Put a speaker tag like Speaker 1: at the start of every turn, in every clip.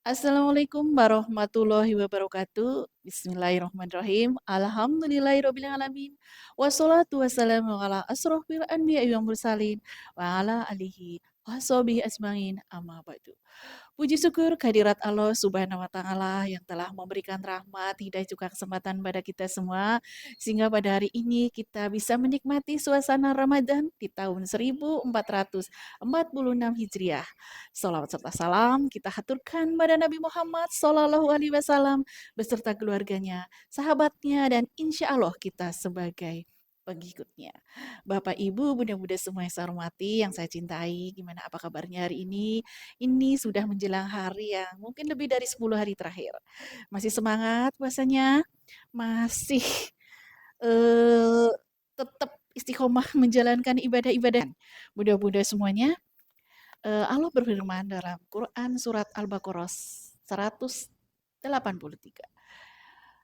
Speaker 1: Assalamualaikum warahmatullahi wabarakatuh. Bismillahirrahmanirrahim. Alhamdulillahirrabbilalamin. Wassalatu wassalamu ala asrofil anbiya'i wal mursalin wa ala alihi wa sahbihi ajmain amma ba'du. Puji syukur kehadirat Allah Subhanahu wa Ta'ala yang telah memberikan rahmat, hidayah juga kesempatan pada kita semua, sehingga pada hari ini kita bisa menikmati suasana Ramadan di tahun 1446 Hijriah. Salawat serta salam kita haturkan pada Nabi Muhammad Sallallahu Alaihi Wasallam beserta keluarganya, sahabatnya, dan insya Allah kita sebagai pengikutnya. Bapak, Ibu, Bunda-Bunda semua yang saya hormati, yang saya cintai, gimana apa kabarnya hari ini? Ini sudah menjelang hari yang mungkin lebih dari 10 hari terakhir. Masih semangat puasanya? Masih eh, tetap istiqomah menjalankan ibadah-ibadah. Bunda-bunda semuanya, Allah berfirman dalam Quran surat Al-Baqarah 183.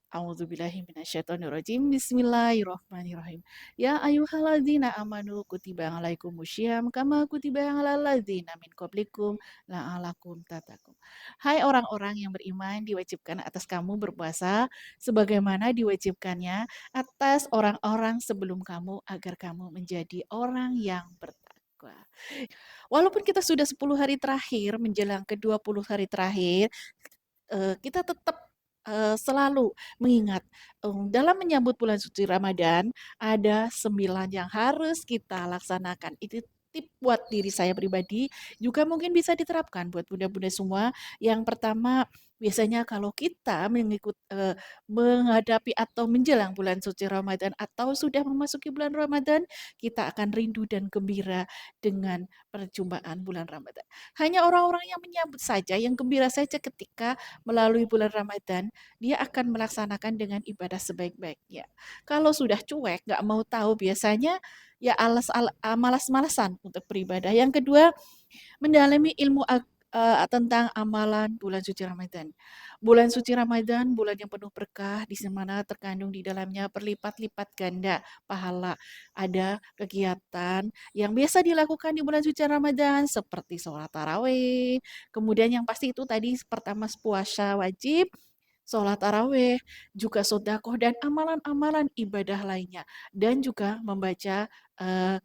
Speaker 1: A'udzubillahi minasyaitonirrajim. Bismillahirrahmanirrahim. Ya ayyuhalladzina amanu kutiba alaikumusyyam kama kutiba alal ladzina min qablikum la'alakum tattaqun. Hai orang-orang yang beriman, diwajibkan atas kamu berpuasa sebagaimana diwajibkannya atas orang-orang sebelum kamu agar kamu menjadi orang yang bertakwa. Walaupun kita sudah 10 hari terakhir menjelang ke 20 hari terakhir, kita tetap selalu mengingat dalam menyambut bulan suci Ramadan ada 9 yang harus kita laksanakan. Itu tip buat diri saya pribadi, juga mungkin bisa diterapkan buat bunda-bunda semua. Yang pertama, biasanya kalau kita menghadapi atau menjelang bulan suci Ramadan atau sudah memasuki bulan Ramadan, kita akan rindu dan gembira dengan perjumpaan bulan Ramadan. Hanya orang-orang yang menyambut saja, yang gembira saja ketika melalui bulan Ramadan, dia akan melaksanakan dengan ibadah sebaik-baiknya. Kalau sudah cuek, nggak mau tahu, biasanya ya malas-malasan untuk beribadah. Yang kedua, mendalami ilmu tentang amalan bulan suci Ramadan. Bulan suci Ramadan, bulan yang penuh berkah, di mana terkandung di dalamnya berlipat-lipat ganda pahala. Ada kegiatan yang biasa dilakukan di bulan suci Ramadan, seperti sholat tarawih. Kemudian yang pasti itu tadi pertama puasa wajib, sholat tarawih, juga sodakoh, dan amalan-amalan ibadah lainnya. Dan juga membaca eh,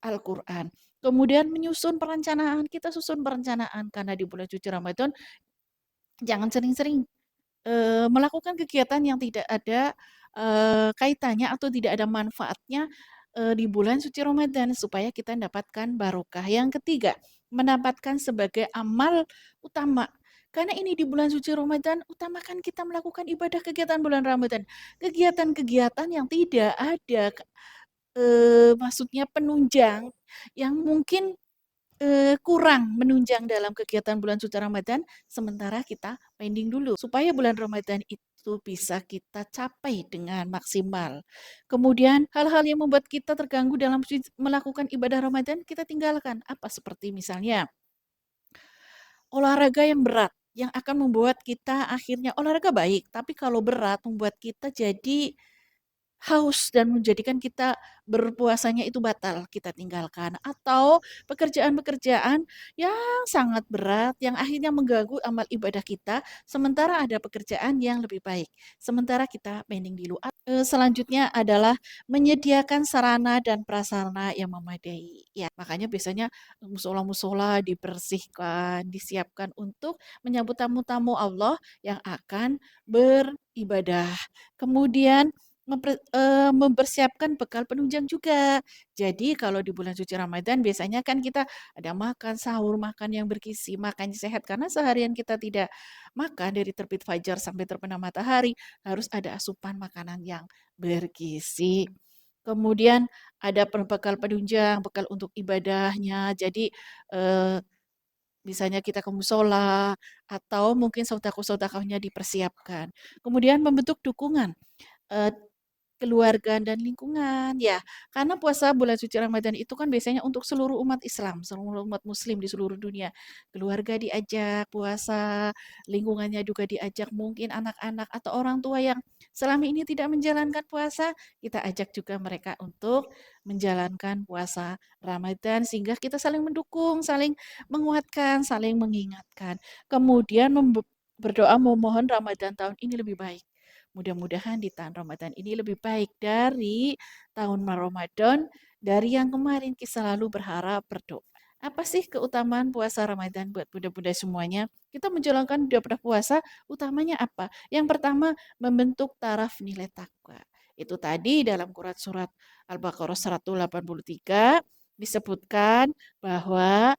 Speaker 1: Al-Quran. Kemudian menyusun perencanaan, kita susun perencanaan karena di bulan suci Ramadan jangan sering-sering melakukan kegiatan yang tidak ada kaitannya atau tidak ada manfaatnya di bulan suci Ramadan supaya kita mendapatkan barokah. Yang ketiga, mendapatkan sebagai amal utama. Karena ini di bulan suci Ramadan, utamakan kita melakukan ibadah kegiatan bulan Ramadan. Kegiatan-kegiatan yang tidak ada maksudnya penunjang yang mungkin kurang menunjang dalam kegiatan bulan suci Ramadan, sementara kita pending dulu supaya bulan Ramadan itu bisa kita capai dengan maksimal. Kemudian hal-hal yang membuat kita terganggu dalam melakukan ibadah Ramadan kita tinggalkan. Apa seperti misalnya olahraga yang berat yang akan membuat kita akhirnya olahraga baik, tapi kalau berat membuat kita jadi haus dan menjadikan kita berpuasanya itu batal, kita tinggalkan. Atau pekerjaan-pekerjaan yang sangat berat, yang akhirnya mengganggu amal ibadah kita, sementara ada pekerjaan yang lebih baik. Sementara kita pending dulu. Selanjutnya adalah menyediakan sarana dan prasarana yang memadai. Ya, makanya biasanya musola-musola dibersihkan, disiapkan untuk menyambut tamu-tamu Allah yang akan beribadah. Kemudian mempersiapkan bekal penunjang juga. Jadi kalau di bulan suci Ramadan biasanya kan kita ada makan sahur, makan yang bergizi, makan yang sehat karena seharian kita tidak makan dari terbit fajar sampai terbenam matahari, harus ada asupan makanan yang bergizi. Kemudian ada bekal penunjang, bekal untuk ibadahnya. Jadi eh, misalnya kita ke musola atau mungkin sedekah-sedekahnya dipersiapkan. Kemudian membentuk dukungan. Eh, keluarga dan lingkungan. Ya, karena puasa bulan suci Ramadan itu kan biasanya untuk seluruh umat Islam, seluruh umat muslim di seluruh dunia. Keluarga diajak puasa, lingkungannya juga diajak, mungkin anak-anak atau orang tua yang selama ini tidak menjalankan puasa, kita ajak juga mereka untuk menjalankan puasa Ramadan sehingga kita saling mendukung, saling menguatkan, saling mengingatkan. Kemudian berdoa memohon Ramadan tahun ini lebih baik. Mudah-mudahan di tahun Ramadan ini lebih baik dari tahun Ramadan dari yang kemarin. Kita selalu berharap berdoa. Apa sih keutamaan puasa Ramadan buat bunda-bunda semuanya? Kita menjalankan ibadah puasa, utamanya apa? Yang pertama, membentuk taraf nilai takwa. Itu tadi dalam Quran surat Al-Baqarah 183 disebutkan bahwa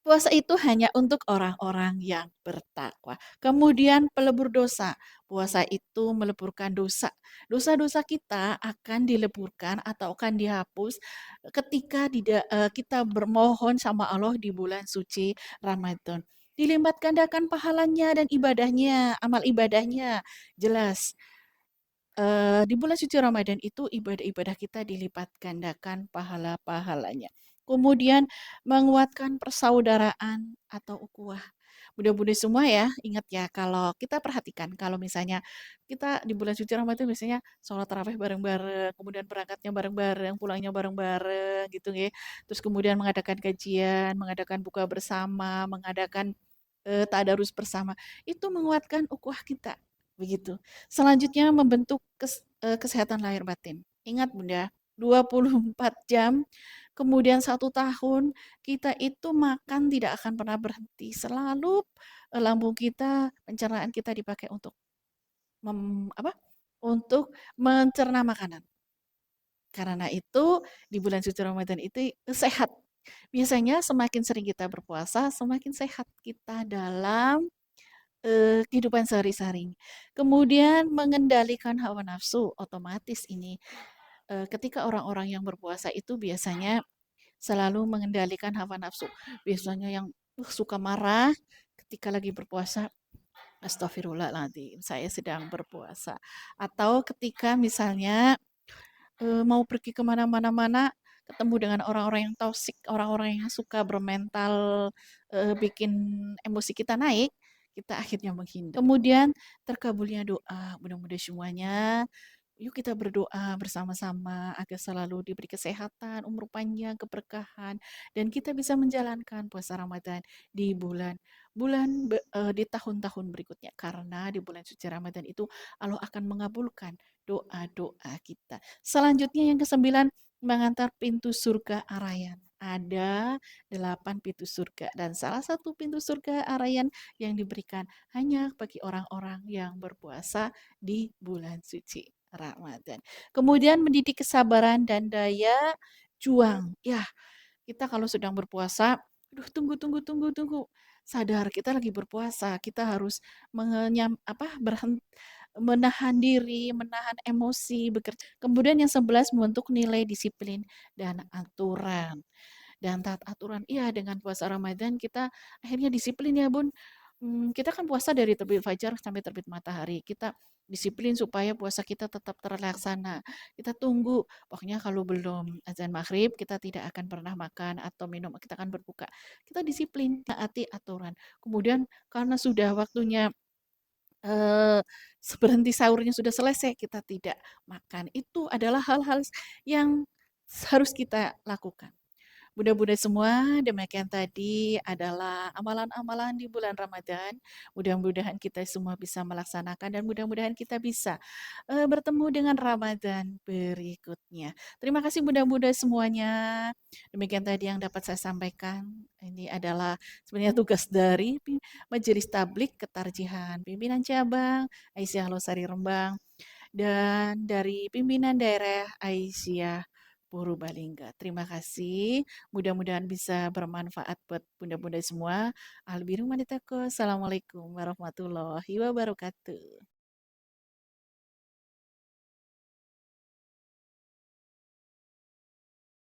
Speaker 1: puasa itu hanya untuk orang-orang yang bertakwa. Kemudian pelebur dosa. Puasa itu meleburkan dosa. Dosa-dosa kita akan dileburkan atau akan dihapus ketika kita bermohon sama Allah di bulan suci Ramadan. Dilipat gandakan pahalanya dan ibadahnya, amal ibadahnya. Jelas di bulan suci Ramadan itu ibadah-ibadah kita dilipat gandakan pahala-pahalanya. Kemudian menguatkan persaudaraan atau ukhuwah. Mudah-mudahan semua ya, ingat ya kalau kita perhatikan kalau misalnya kita di bulan suci Ramadan biasanya sholat tarawih bareng-bareng, kemudian berangkatnya bareng-bareng, pulangnya bareng-bareng gitu ya. Terus kemudian mengadakan kajian, mengadakan buka bersama, mengadakan tadarus bersama. Itu menguatkan ukhuwah kita. Begitu. Selanjutnya membentuk kesehatan lahir batin. Ingat Bunda, 24 jam, kemudian 1 tahun, kita itu makan tidak akan pernah berhenti. Selalu lambung kita, pencernaan kita dipakai untuk apa? Untuk mencerna makanan. Karena itu di bulan suci Ramadan itu sehat. Biasanya semakin sering kita berpuasa, semakin sehat kita dalam kehidupan sehari-hari. Kemudian mengendalikan hawa nafsu, otomatis ini ketika orang-orang yang berpuasa itu biasanya selalu mengendalikan hawa nafsu. Biasanya yang suka marah ketika lagi berpuasa, astagfirullahaladzim, saya sedang berpuasa. Atau ketika misalnya mau pergi kemana-mana, ketemu dengan orang-orang yang toksik, orang-orang yang suka bermental, bikin emosi kita naik, kita akhirnya menghindar. Kemudian terkabulnya doa, mudah-mudahan semuanya, yuk kita berdoa bersama-sama agar selalu diberi kesehatan, umur panjang, keberkahan, dan kita bisa menjalankan puasa Ramadan di di tahun-tahun berikutnya. Karena di bulan suci Ramadan itu Allah akan mengabulkan doa-doa kita. Selanjutnya yang kesembilan, mengantar pintu surga Arayan. Ada 8 pintu surga dan salah satu pintu surga Arayan yang diberikan hanya bagi orang-orang yang berpuasa di bulan suci Ramadan. Kemudian mendidik kesabaran dan daya juang. Ya, kita kalau sedang berpuasa, aduh tunggu tunggu tunggu tunggu. Sadar kita lagi berpuasa, kita harus menahan diri, menahan emosi, bekerja. Kemudian yang 11 membentuk nilai disiplin dan aturan dan taat aturan. Iya, dengan puasa Ramadan kita akhirnya disiplin ya, Bun. Kita kan puasa dari terbit fajar sampai terbit matahari. Kita disiplin supaya puasa kita tetap terlaksana. Kita tunggu, pokoknya kalau belum azan maghrib, kita tidak akan pernah makan atau minum, kita akan berbuka. Kita disiplin, taati aturan. Kemudian karena sudah waktunya eh, berhenti sahurnya sudah selesai, kita tidak makan. Itu adalah hal-hal yang harus kita lakukan. Mudah-mudahan semua demikian tadi adalah amalan-amalan di bulan Ramadan. Mudah-mudahan kita semua bisa melaksanakan dan mudah-mudahan kita bisa bertemu dengan Ramadan berikutnya. Terima kasih mudah-mudahan semuanya. Demikian tadi yang dapat saya sampaikan. Ini adalah sebenarnya tugas dari Majelis Tablik Ketarjihan Pimpinan Cabang Aisyah Losari Rembang dan dari pimpinan daerah Aisyah Purbalingga. Terima kasih. Mudah-mudahan bisa bermanfaat buat bunda-bunda semua. Albiru manitaku. Assalamualaikum warahmatullahi wabarakatuh.